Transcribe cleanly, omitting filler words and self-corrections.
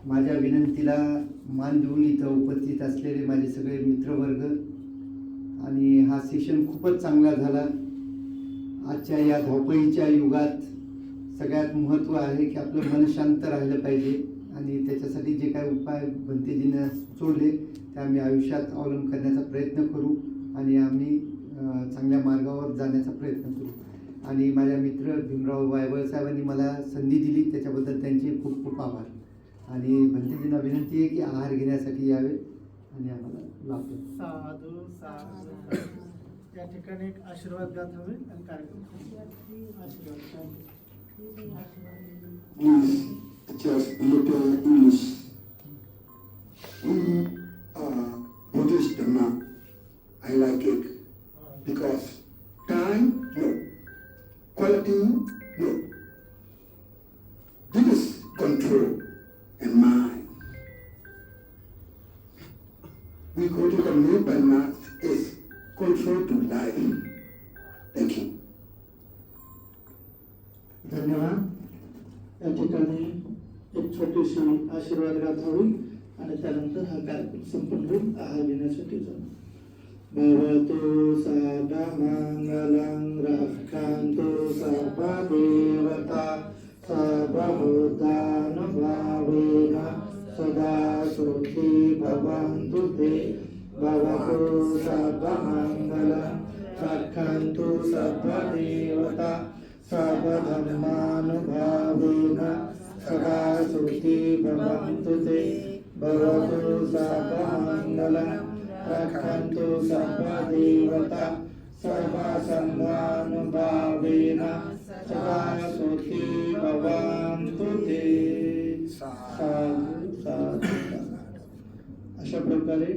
माझ्या विनंतीला मान देऊन इथं उपस्थित असलेले माझे सगळे मित्रवर्ग आणि हा सेशन खूपच चांगला झाला. आजच्या या धावपळीच्या युगात सगळ्यात महत्त्व आहे की आपलं मन शांत राहिलं पाहिजे आणि त्याच्यासाठी जे काही उपाय भंतेजीनं सुचवले ते आम्ही आयुष्यात अवलंब करण्याचा प्रयत्न करू आणि आम्ही चांगल्या मार्गावर जाण्याचा प्रयत्न करू. आणि माझ्या मित्र भीमराव वायवळ साहेबांनी मला संधी दिली त्याच्याबद्दल त्यांचे खूप खूप आभार. आणि भंतेजींना विनंती आहे की आहार घेण्यासाठी यावे आणि आम्हाला लाभ. साधू साधू. या ठिकाणी एक आशीर्वाद गात हवे आणि कार्यक्रम आशीर्वाद. Just little English. Buddhist Dhamma, I like it because time, no. Quality, no. This is control and mind. We go to the new Dhamma is control to life. Thank you. धन्यवाद. या ठिकाणी एक छोटीशी आशीर्वाद गाथ होईल आणि त्यानंतर हा कार्यक्रम संपन्न होईल. आहार घेण्यासाठी जाऊ. भवतु सदा मंगलं रक्षन्तु सर्व देवता सर्वभूतानुभावेन सदा सुखी भवन्तु ते. भवतु सदा मंगलं रक्षन्तु सर्व देवता सर्वधर्मानुभावेन सदा सुखी भवन्तु ते. भवतु सर्वमङ्गलं रक्षन्तु सर्वदेवता सर्वसङ्घानुभावेन सदा सुखी भवन्तु ते. साधु साधु. अशा प्रकारे